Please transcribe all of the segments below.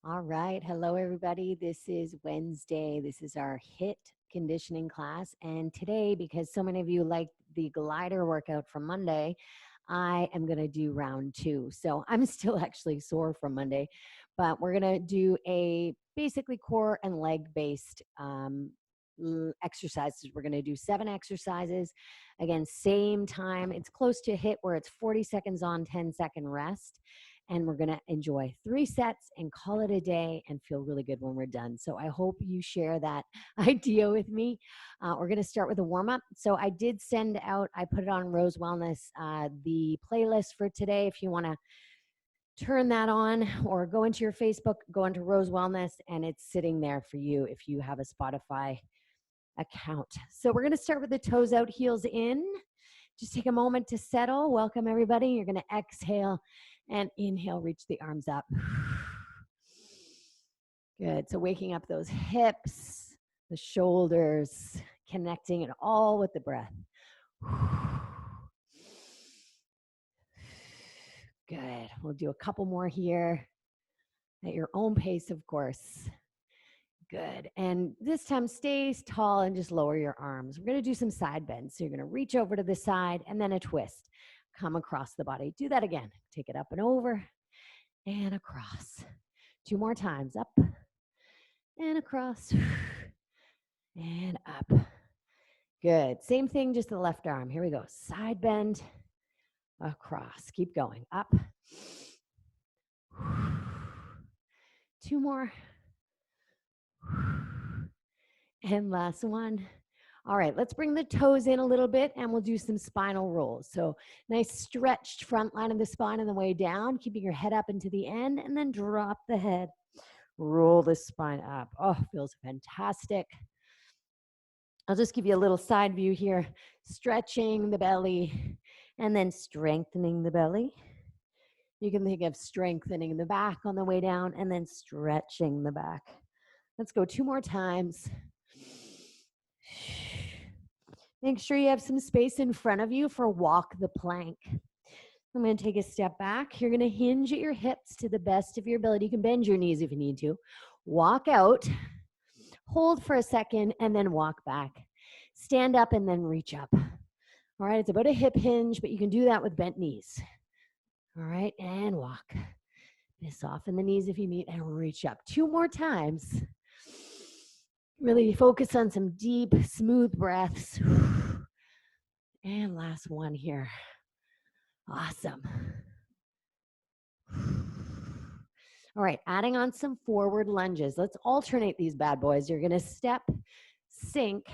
All right. Hello, everybody. This is Wednesday. This is our HIIT conditioning class. And today, because so many of you liked the glider workout from Monday, I am going to do round two. So I'm still actually sore from Monday, but we're going to do a basically core and leg based exercises. We're going to do 7 exercises. Again, same time. It's close to HIIT where it's 40 seconds on, 10-second rest. And we're going to enjoy 3 sets and call it a day and feel really good when we're done. So I hope you share that idea with me. We're going to start with a warm up. So I did send out, I put it on Rose Wellness, the playlist for today. If you want to turn that on or go into your Facebook, go into Rose Wellness, and it's sitting there for you if you have a Spotify account. So we're going to start with the toes out, heels in. Just take a moment to settle. Welcome, everybody. You're going to exhale and inhale, reach the arms up. Good. So waking up those hips, the shoulders, connecting it all with the breath. Good. We'll do a couple more here at your own pace, of course. Good. And this time, stay tall and just lower your arms. We're going to do some side bends. So you're going to reach over to the side and then a twist. Come across the body. Do that again. Take it up and over and across. 2 more times. Up and across and up. Good. Same thing, just the left arm. Here we go. Side bend across. Keep going. Up. 2 more. And last one. All right, let's bring the toes in a little bit and we'll do some spinal rolls. So nice stretched front line of the spine on the way down, keeping your head up into the end, and then drop the head. Roll the spine up. Oh, feels fantastic. I'll just give you a little side view here. Stretching the belly and then strengthening the belly. You can think of strengthening the back on the way down and then stretching the back. Let's go 2 more times. Make sure you have some space in front of you for walk the plank. I'm going to take a step back. You're going to hinge at your hips to the best of your ability. You can bend your knees if you need to. Walk out, hold for a second, and then walk back. Stand up and then reach up. All right, it's about a hip hinge, but you can do that with bent knees. All right, and walk. Soften the knees if you need, and reach up. 2 more times. Really focus on some deep, smooth breaths. And last one here. Awesome. All right, adding on some forward lunges. Let's alternate these bad boys. You're going to step, sink,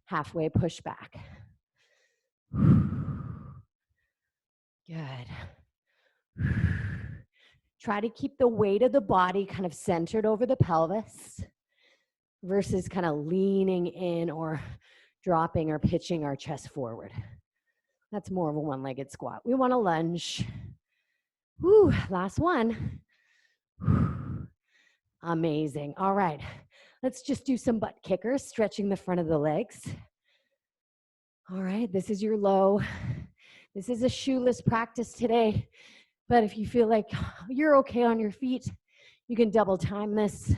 halfway push back. Good. Try to keep the weight of the body kind of centered over the pelvis versus kind of leaning in or dropping or pitching our chest forward. That's more of a one-legged squat. We want to lunge. Woo, last one. Amazing. All right, let's just do some butt kickers, stretching the front of the legs. All right, this is your low. This is a shoeless practice today, but if you feel like you're okay on your feet, you can double time this.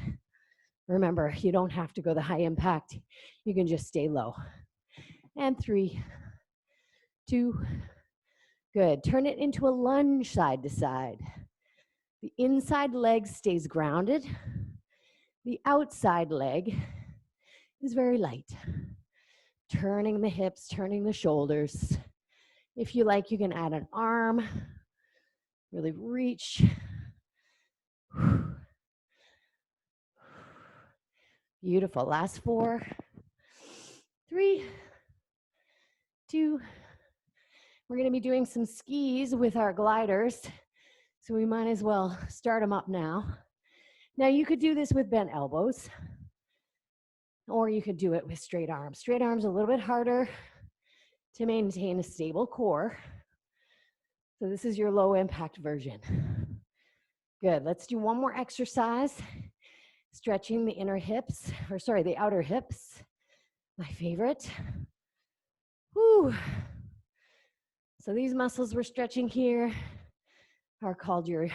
Remember, you don't have to go the high impact. You can just stay low. And 3, 2, good. Turn it into a lunge side to side. The inside leg stays grounded. The outside leg is very light. Turning the hips, turning the shoulders. If you like, you can add an arm. Really reach. Beautiful. Last 4, 3, 2. We're going to be doing some skis with our gliders, so we might as well start them up now. Now, you could do this with bent elbows, or you could do it with straight arms. Straight arms a little bit harder to maintain a stable core. So this is your low impact version. Good. Let's do one more exercise. Stretching the inner hips, the outer hips. My favorite. Whew. So these muscles we're stretching here are called your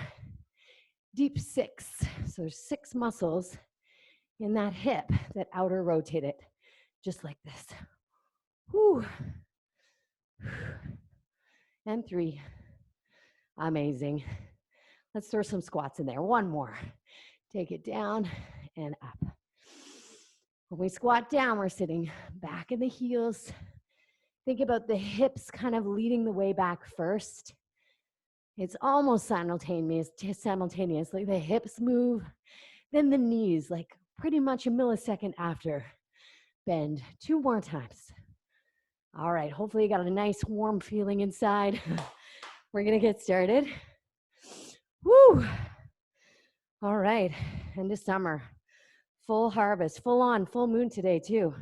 deep six. So there's 6 muscles in that hip that outer rotate it, just like this. Whew. And 3. Amazing. Let's throw some squats in there. 1 more. Take it down and up. When we squat down, we're sitting back in the heels. Think about the hips kind of leading the way back first. It's almost simultaneously. The hips move, then the knees, like pretty much a millisecond after. Bend 2 more times. All right, hopefully you got a nice warm feeling inside. We're gonna get started. Woo! All right, end of summer. Full harvest, full on, full moon today too.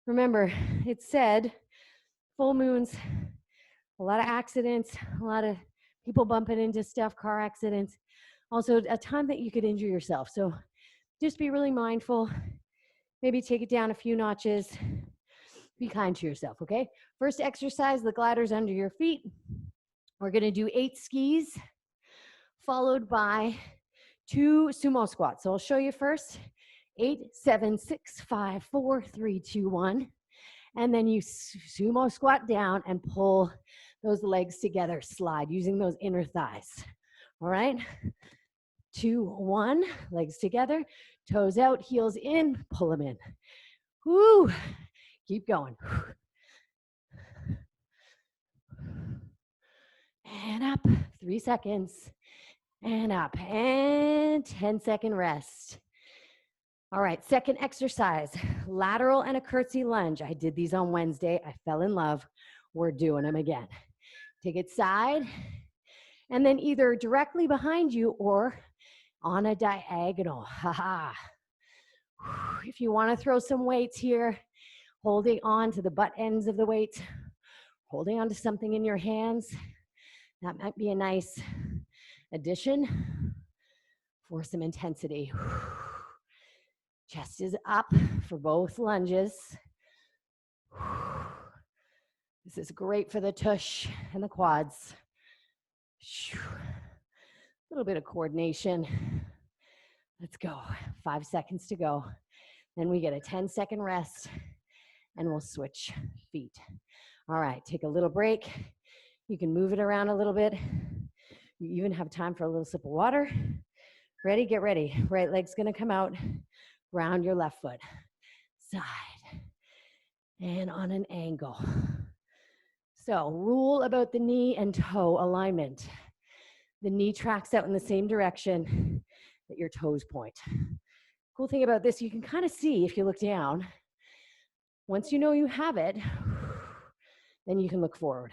Remember, it said full moons, a lot of accidents, a lot of people bumping into stuff, car accidents. Also a time that you could injure yourself. So just be really mindful. Maybe take it down a few notches. Be kind to yourself, okay? First exercise, the gliders under your feet. We're gonna do 8 skis, followed by 2 sumo squats. So I'll show you first. 8, 7, 6, 5, 4, 3, 2, 1. And then you sumo squat down and pull those legs together, slide using those inner thighs. All right? 2, 1, legs together, toes out, heels in, pull them in. Woo! Keep going. And up, 3 seconds. And up, and 10-second rest. All right, second exercise, lateral and a curtsy lunge. I did these on Wednesday. I fell in love. We're doing them again. Take it side, and then either directly behind you or on a diagonal. Haha. If you want to throw some weights here, holding on to the butt ends of the weights, holding on to something in your hands, that might be a nice addition for some intensity. Chest is up for both lunges. This is great for the tush and the quads. A little bit of coordination. Let's go. 5 seconds to go. Then we get a 10-second rest and we'll switch feet. All right, take a little break. You can move it around a little bit. You even have time for a little sip of water. Ready? Get ready. Right leg's gonna come out. Round your left foot. Side. And on an angle. So, rule about the knee and toe alignment. The knee tracks out in the same direction that your toes point. Cool thing about this, you can kind of see if you look down. Once you know you have it, then you can look forward.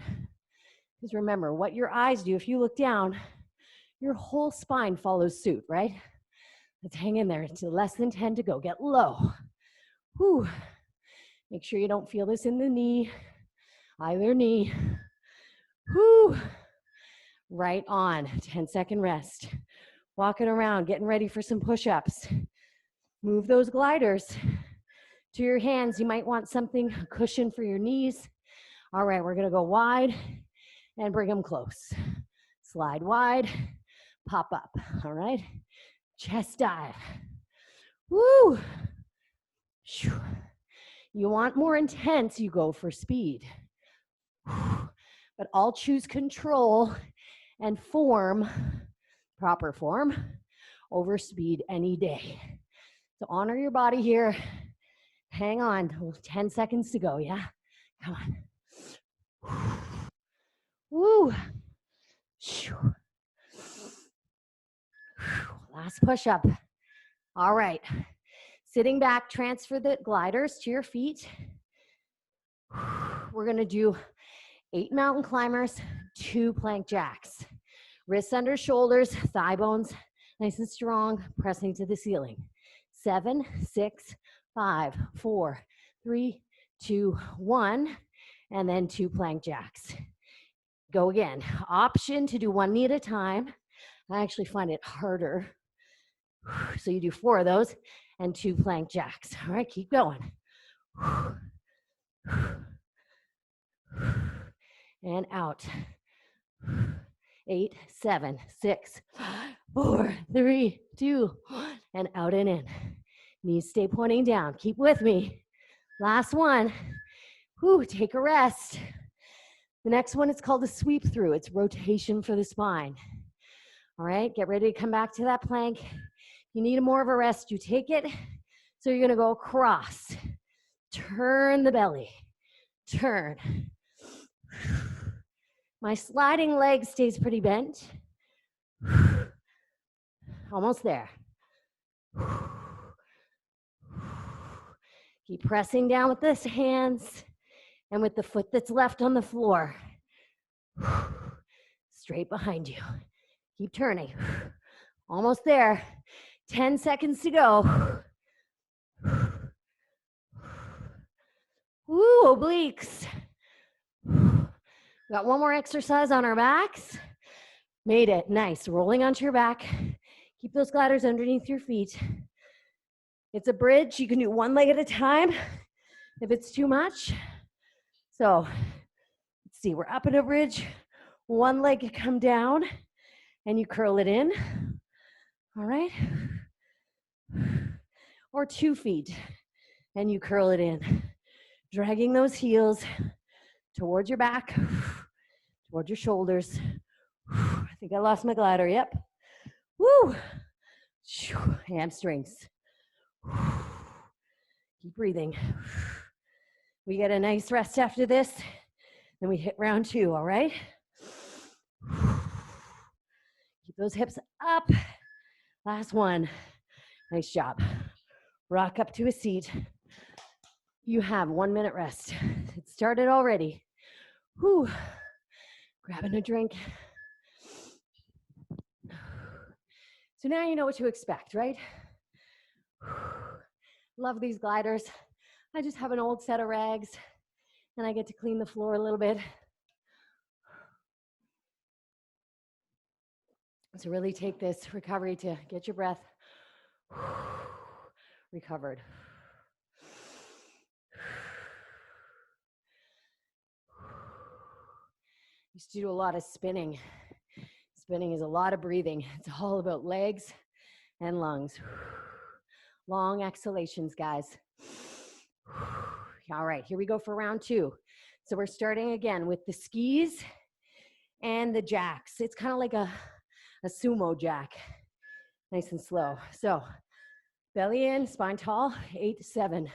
Because remember, what your eyes do, if you look down, your whole spine follows suit, right? Let's hang in there. It's less than 10 to go. Get low. Whew. Make sure you don't feel this in the knee, either knee. Whew. Right on. 10-second rest. Walking around, getting ready for some push-ups. Move those gliders to your hands. You might want something, a cushion for your knees. All right, we're going to go wide and bring them close. Slide wide, pop up. All right. Chest dive. Woo! You want more intense, you go for speed. But I'll choose control and form, proper form, over speed any day. So honor your body here. Hang on, 10 seconds to go, yeah? Come on. Woo! Last push-up. All right. Sitting back, transfer the gliders to your feet. We're going to do 8 mountain climbers, 2 plank jacks. Wrists under shoulders, thigh bones nice and strong, pressing to the ceiling. 7, 6, 5, 4, 3, 2, 1, and then 2 plank jacks. Go again. Option to do 1 knee at a time. I actually find it harder. So you do 4 of those and 2 plank jacks. All right, keep going. And out. 8, 7, 6, 5, 4, 3, 2, and out and in. Knees stay pointing down. Keep with me. Last one. Whew, take a rest. The next one is called a sweep through. It's rotation for the spine. All right, get ready to come back to that plank. You need more of a rest, you take it. So you're gonna go across. Turn the belly. Turn. My sliding leg stays pretty bent. Almost there. Keep pressing down with the hands and with the foot that's left on the floor. Straight behind you. Keep turning. Almost there. 10 seconds to go. Woo, obliques. Got one more exercise on our backs. Made it. Nice. Rolling onto your back. Keep those gliders underneath your feet. It's a bridge. You can do one leg at a time if it's too much. So let's see. We're up in a bridge. One leg come down and you curl it in. All right. Or 2 feet and you curl it in. Dragging those heels towards your back, towards your shoulders. I think I lost my glider. Yep. Woo. Hamstrings. Keep breathing. We get a nice rest after this. Then we hit round 2, all right? Keep those hips up. Last one. Nice job. Rock up to a seat. You have 1 minute rest. It started already. Whew. Grabbing a drink. So now you know what to expect, right? Love these gliders. I just have an old set of rags and I get to clean the floor a little bit. So really take this recovery to get your breath. Recovered. Used to do a lot of spinning. Spinning is a lot of breathing. It's all about legs and lungs. Long exhalations, guys. All right, here we go for round 2. So we're starting again with the skis and the jacks. It's kind of like a sumo jack. Nice and slow. So belly in, spine tall. 8, 7,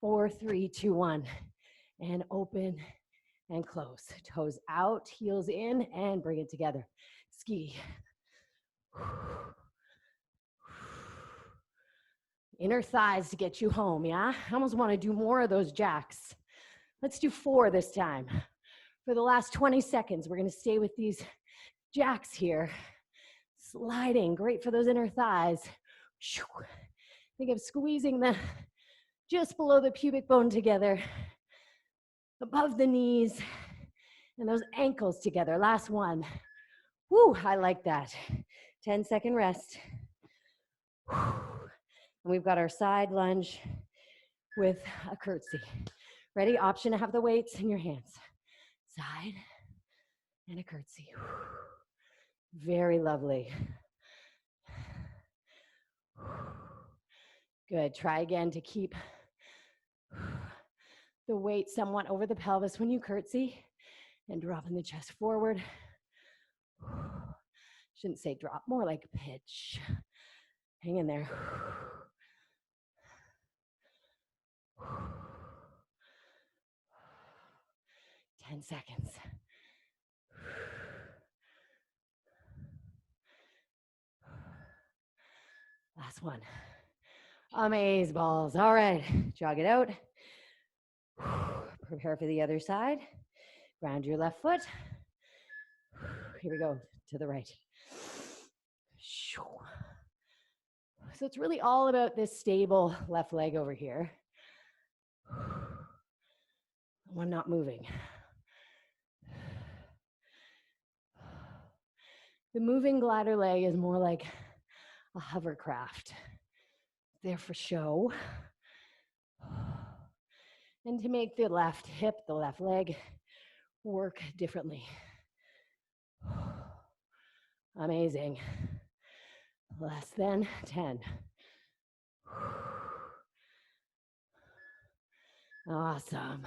4, 3, 2, 1. And open and close. Toes out, heels in, and bring it together. Ski. Inner thighs to get you home, yeah? I almost want to do more of those jacks. Let's do 4 this time. For the last 20 seconds, we're going to stay with these jacks here. Sliding, great for those inner thighs. Think of squeezing the just below the pubic bone together, above the knees, and those ankles together. Last one. Woo, I like that. 10-second rest. And we've got our side lunge with a curtsy. Ready? Option to have the weights in your hands. Side and a curtsy. Very lovely. Good. Try again to keep the weight somewhat over the pelvis when you curtsy and dropping the chest forward. Shouldn't say drop, more like pitch. Hang in there. 10 seconds. Last one. Amaze balls. All right, jog it out. Prepare for the other side. Ground your left foot. Here we go, to the right. So it's really all about this stable left leg over here. One not moving. The moving glider leg is more like a hovercraft. There for show. And to make the left hip, the left leg work differently. Amazing. Less than 10. Awesome.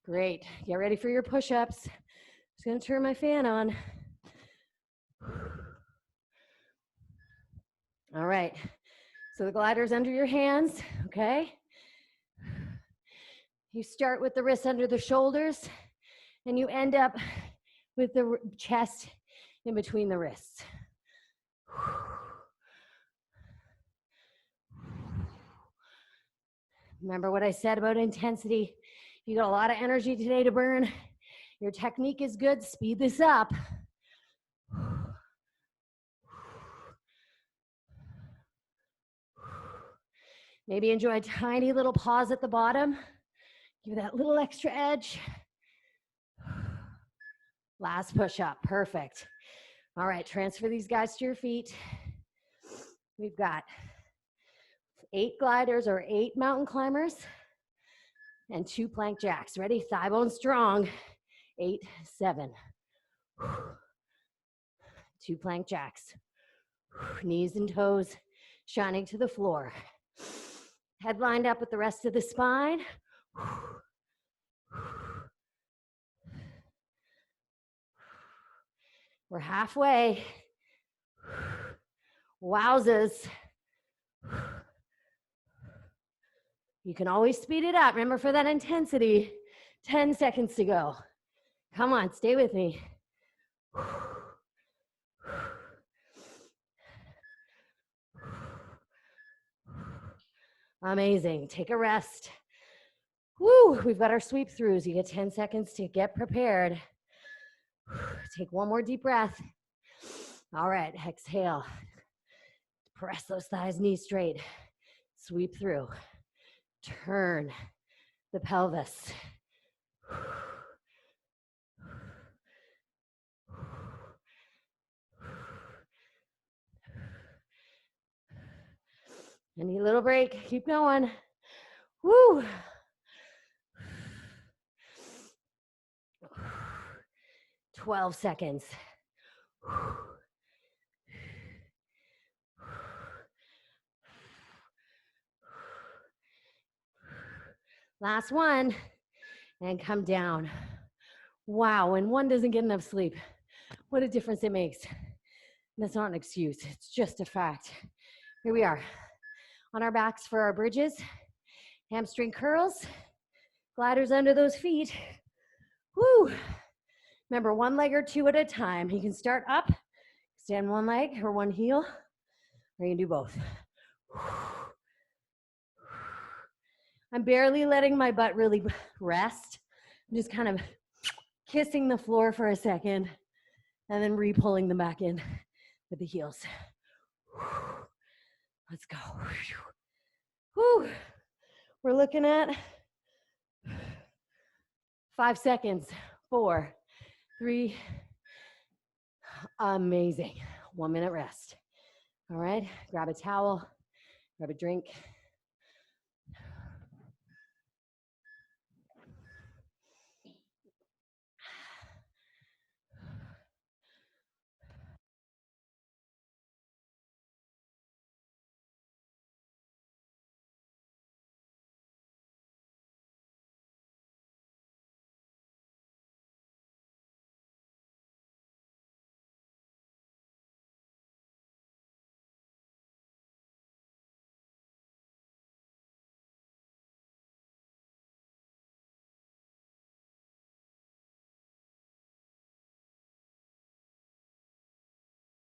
Great. Get ready for your push-ups. Just going to turn my fan on. All right. So the glider's under your hands, okay? You start with the wrists under the shoulders, and you end up with the chest in between the wrists. Remember what I said about intensity. You got a lot of energy today to burn. Your technique is good. Speed this up. Maybe enjoy a tiny little pause at the bottom. Give that little extra edge. Last push up. Perfect. All right, transfer these guys to your feet. We've got 8 gliders or 8 mountain climbers and 2 plank jacks. Ready? Thigh bone strong. 8, 7. 2 plank jacks. Knees and toes shining to the floor. Head lined up with the rest of the spine. We're halfway. Wowzers. You can always speed it up. Remember, for that intensity, 10 seconds to go. Come on, stay with me. Amazing. Take a rest. Woo, we've got our sweep throughs. You get 10 seconds to get prepared. Take one more deep breath. All right, exhale. Press those thighs, knees straight. Sweep through. Turn the pelvis. Any little break, keep going. Woo. 12 seconds. Last one, and come down. Wow, when one doesn't get enough sleep, what a difference it makes. That's not an excuse, it's just a fact. Here we are, on our backs for our bridges, hamstring curls, gliders under those feet. Woo! Remember, one leg or two at a time. You can start up, stand one leg or one heel, or you can do both. I'm barely letting my butt really rest. I'm just kind of kissing the floor for a second and then re-pulling them back in with the heels. Let's go. Whew. We're looking at 5 seconds. 4, 3. Amazing. 1 minute rest. All right, grab a towel, grab a drink.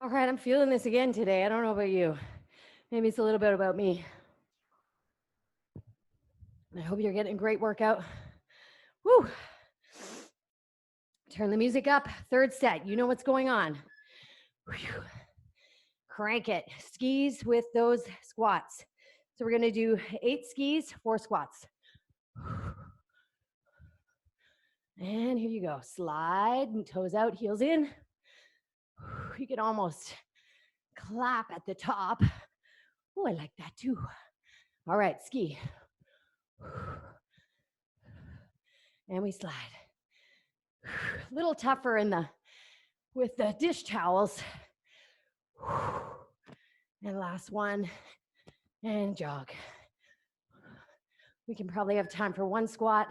All right, I'm feeling this again today. I don't know about you. Maybe it's a little bit about me. I hope you're getting a great workout. Woo! Turn the music up. 3rd set. You know what's going on. Whew. Crank it. Skis with those squats. So we're going to do 8 skis, 4 squats. And here you go. Slide, toes out, heels in. You can almost clap at the top. Oh, I like that too. All right, ski. And we slide. A little tougher with the dish towels. And last one, and jog. We can probably have time for one squat,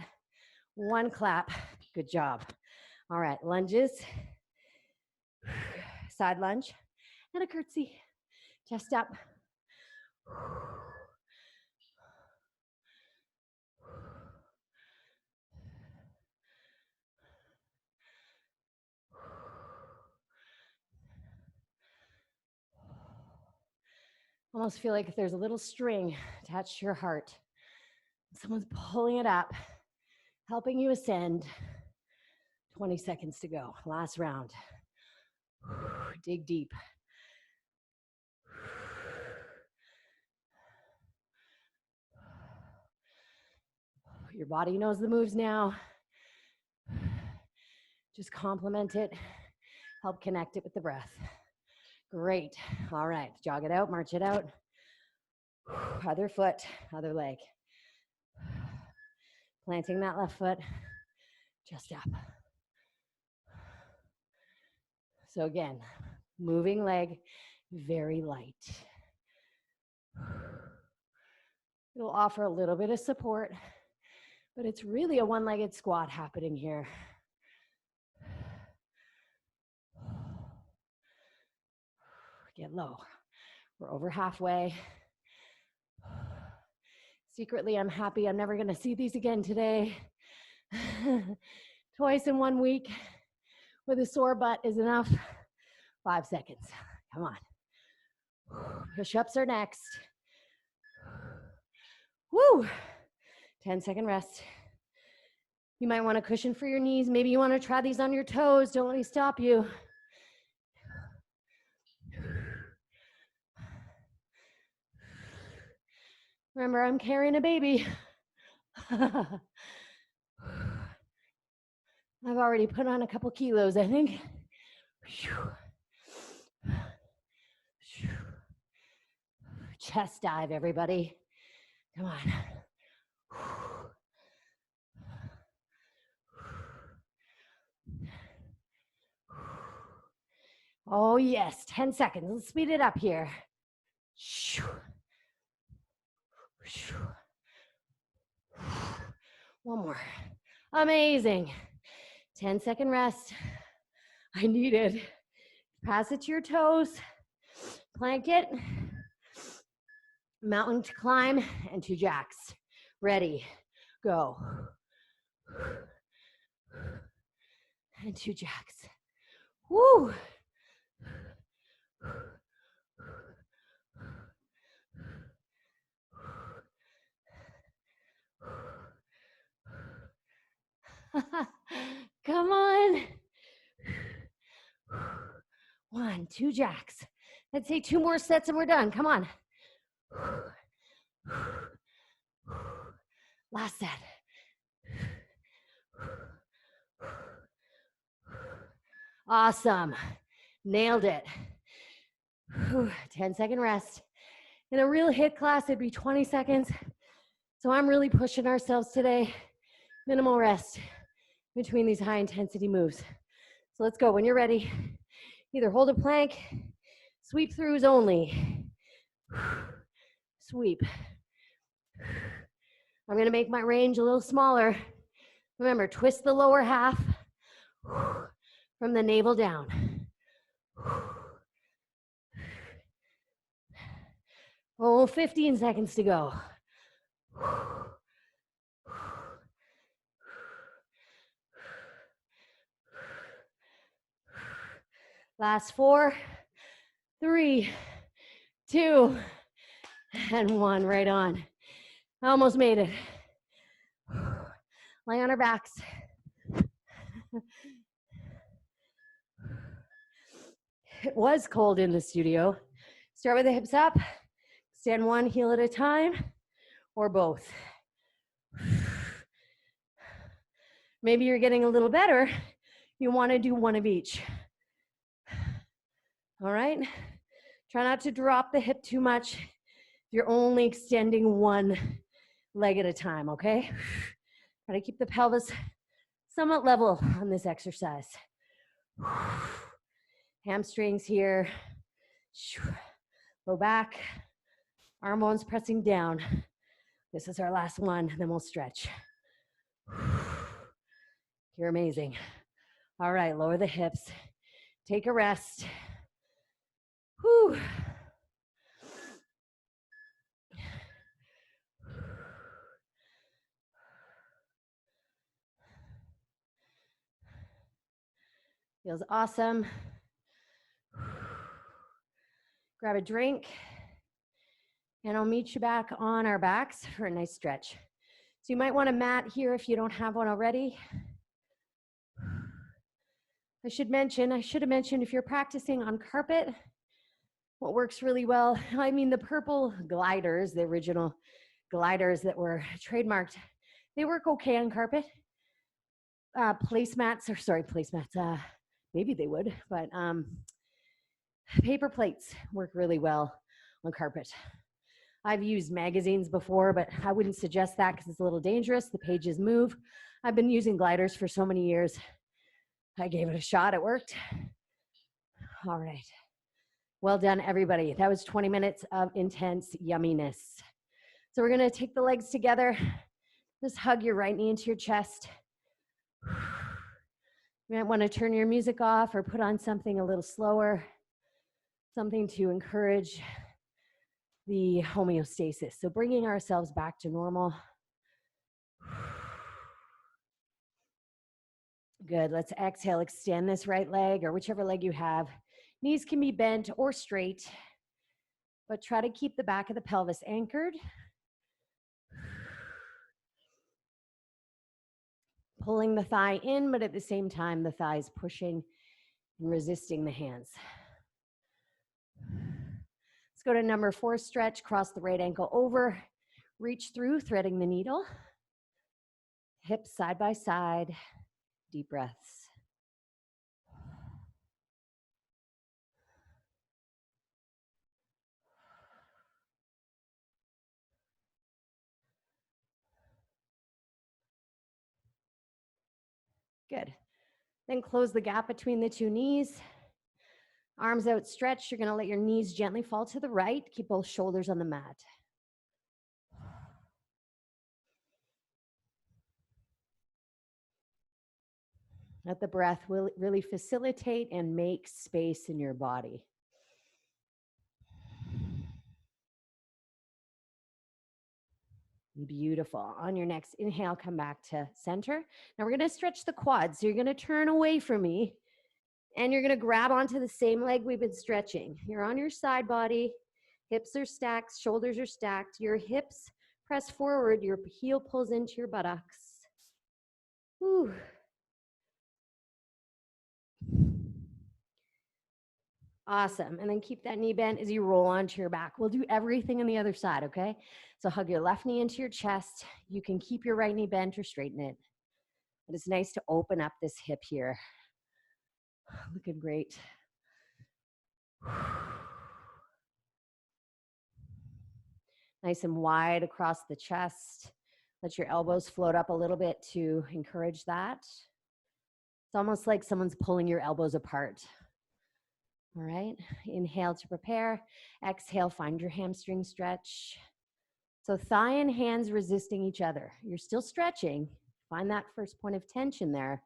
one clap. Good job. All right, lunges, side lunge, and a curtsy. Chest up. Almost feel like there's a little string attached to your heart. Someone's pulling it up, helping you ascend. 20 seconds to go. Last round. Dig deep. Your body knows the moves now. Just complement it. Help connect it with the breath. Great. All right. Jog it out. March it out. Other foot, other leg. Planting that left foot. Just up. So again, moving leg, very light. It'll offer a little bit of support, but it's really a one-legged squat happening here. Get low. We're over halfway. Secretly, I'm happy I'm never going to see these again today. Twice in 1 week with a sore butt is enough. 5 seconds. Come on. Push-ups are next. Woo! 10-second rest. You might want a cushion for your knees. Maybe you want to try these on your toes. Don't let me stop you. Remember, I'm carrying a baby. I've already put on a couple kilos, I think. Chest dive, everybody. Come on. Oh, yes. 10 seconds. Let's speed it up here. One more. Amazing. 10-second rest. I need it. Pass it to your toes. Plank it. Mountain to climb and 2 jacks. Ready. Go. And 2 jacks. Woo! Come on. 1, 2 jacks. Let's say 2 more sets and we're done. Come on. Last set. Awesome. Nailed it. 10-second rest. In a real HIIT class, it'd be 20 seconds. So I'm really pushing ourselves today. Minimal rest between these high intensity moves. So let's go. When you're ready, either hold a plank, sweep throughs only. Sweep. I'm going to make my range a little smaller. Remember, twist the lower half from the navel down. Oh, 15 seconds to go. Last 4, 3, 2, and 1. Right on. I almost made it. Lay on our backs. It was cold in the studio. Start with the hips up. Stand 1 heel at a time, or both. Maybe you're getting a little better. You want to do 1 of each. All right? Try not to drop the hip too much. You're only extending 1 leg at a time, okay? Try to keep the pelvis somewhat level on this exercise. Hamstrings here. Low back, arm bones pressing down. This is our last one, then we'll stretch. You're amazing. All right, lower the hips. Take a rest. Whew. Feels awesome. Grab a drink, and I'll meet you back on our backs for a nice stretch. So you might want a mat here if you don't have one already. I should have mentioned if you're practicing on carpet, what works really well, I mean, the purple gliders, the original gliders that were trademarked, they work okay on carpet. Placemats, maybe they would, but paper plates work really well on carpet. I've used magazines before, but I wouldn't suggest that because it's a little dangerous. The pages move. I've been using gliders for so many years. I gave it a shot. It worked. All right. Well done, everybody. That was 20 minutes of intense yumminess. So we're going to take the legs together. Just hug your right knee into your chest. You might want to turn your music off or put on something a little slower, something to encourage the homeostasis. So bringing ourselves back to normal. Good. Let's exhale. Extend this right leg or whichever leg you have. Knees can be bent or straight, but try to keep the back of the pelvis anchored. Pulling the thigh in, but at the same time, the thigh is pushing and resisting the hands. Let's go to number 4 stretch. Cross the right ankle over. Reach through, threading the needle. Hips side by side. Deep breaths. Good. Then close the gap between the two knees. Arms outstretched. You're going to let your knees gently fall to the right. Keep both shoulders on the mat. Let the breath really facilitate and make space in your body. Beautiful. On your next inhale, come back to center. Now we're going to stretch the quads. So you're going to turn away from me and you're going to grab onto the same leg we've been stretching. You're on your side body. Hips are stacked. Shoulders are stacked. Your hips press forward. Your heel pulls into your buttocks. Whew. Awesome. And then keep that knee bent as you roll onto your back. We'll do everything on the other side, okay? So hug your left knee into your chest. You can keep your right knee bent or straighten it. But it's nice to open up this hip here. Looking great. Nice and wide across the chest. Let your elbows float up a little bit to encourage that. It's almost like someone's pulling your elbows apart. All right, inhale to prepare. Exhale, find your hamstring stretch. So thigh and hands resisting each other. You're still stretching. Find that first point of tension there.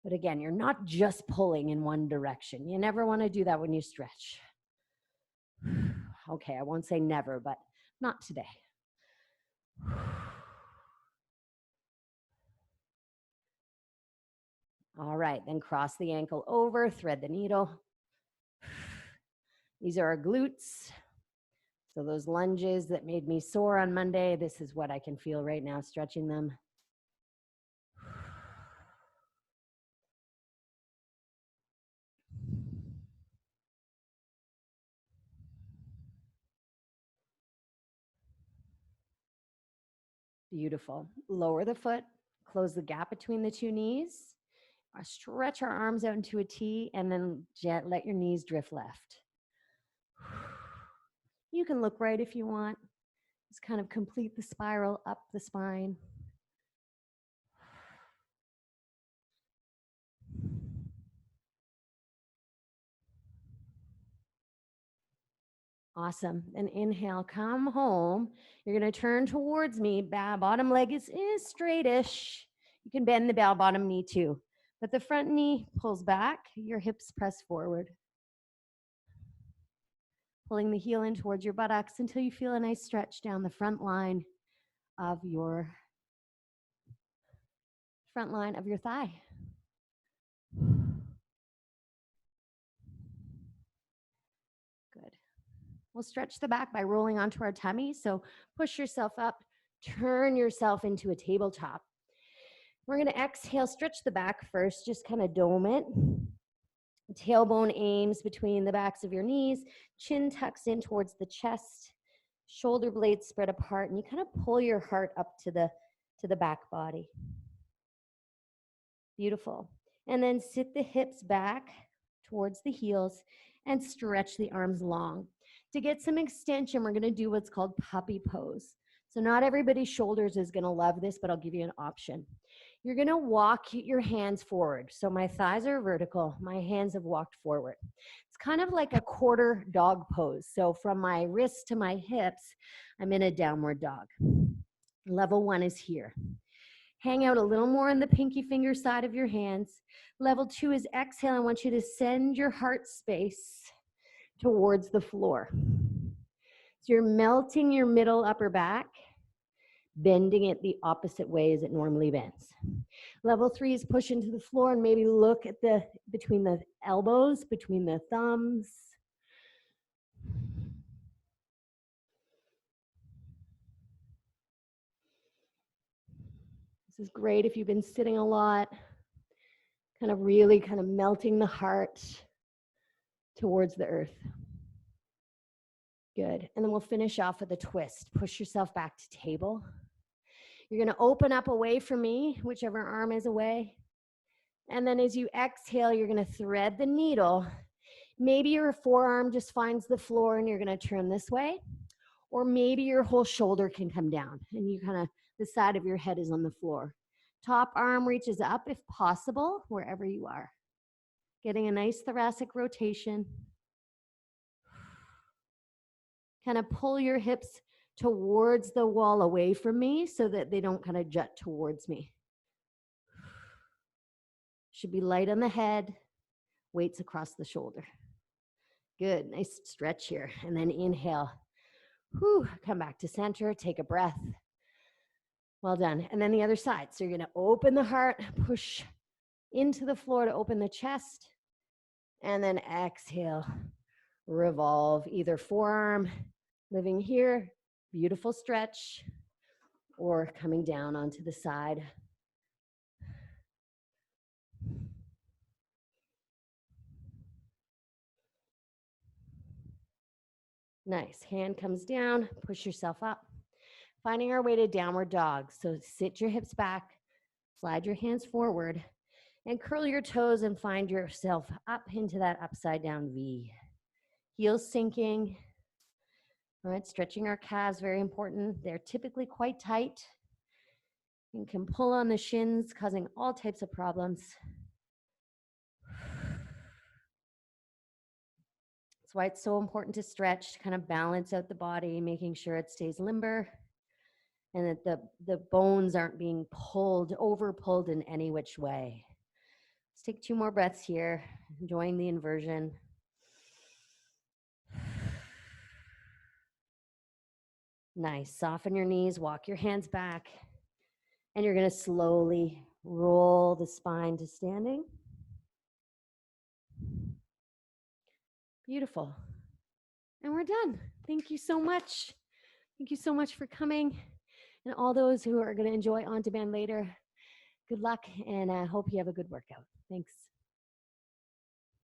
But again, you're not just pulling in one direction. You never want to do that when you stretch. Okay, I won't say never, but not today. All right, then cross the ankle over, thread the needle. These are our glutes. So those lunges that made me sore on Monday, this is what I can feel right now, stretching them. Beautiful. Lower the foot, close the gap between the two knees, stretch our arms out into a T, and then let your knees drift left. You can look right if you want. Just kind of complete the spiral up the spine. Awesome. And inhale, come home. You're going to turn towards me. Bottom leg is straightish. You can bend the bottom knee too. But the front knee pulls back. Your hips press forward. Pulling the heel in towards your buttocks until you feel a nice stretch down the front line of your thigh. Good. We'll stretch the back by rolling onto our tummy. So push yourself up, turn yourself into a tabletop. We're going to exhale, stretch the back first, just kind of dome it. Tailbone aims between the backs of your knees, chin tucks in towards the chest, shoulder blades spread apart, and you kind of pull your heart up to the back body. Beautiful. And then sit the hips back towards the heels and stretch the arms long. To get some extension, we're going to do what's called puppy pose. So not everybody's shoulders is going to love this, but I'll give you an option. You're going to walk your hands forward. So my thighs are vertical. My hands have walked forward. It's kind of like a quarter dog pose. So from my wrists to my hips, I'm in a downward dog. Level 1 is here. Hang out a little more on the pinky finger side of your hands. Level 2 is exhale. I want you to send your heart space towards the floor. So you're melting your middle upper back, bending it the opposite way as it normally bends. Level 3 is push into the floor and maybe look at between the elbows, between the thumbs. This is great if you've been sitting a lot, really melting the heart towards the earth. Good. And then we'll finish off with a twist. Push yourself back to table. You're going to open up away from me, whichever arm is away. And then as you exhale, you're going to thread the needle. Maybe your forearm just finds the floor and you're going to turn this way. Or maybe your whole shoulder can come down and the side of your head is on the floor. Top arm reaches up if possible, wherever you are. Getting a nice thoracic rotation. Kind of pull your hips towards the wall away from me so that they don't kind of jut towards me. Should be light on the head, weights across the shoulder. Good, nice stretch here. And then inhale. Come back to center, take a breath. Well done. And then the other side. So you're going to open the heart, push into the floor to open the chest, and then exhale. Revolve either forearm, living here, beautiful stretch, or coming down onto the side. Nice. Hand comes down, push yourself up. Finding our way to downward dog. So sit your hips back, slide your hands forward, and curl your toes and find yourself up into that upside down V. Heels sinking. All right, stretching our calves, very important. They're typically quite tight. You can pull on the shins, causing all types of problems. That's why it's so important to stretch, to kind of balance out the body, making sure it stays limber and that the bones aren't being over pulled in any which way. Let's take 2 more breaths here, enjoying the inversion. Nice. Soften your knees, walk your hands back, and you're going to slowly roll the spine to standing. Beautiful. And we're done. Thank you so much. Thank you so much for coming. And all those who are going to enjoy on demand later, good luck, and I hope you have a good workout. Thanks.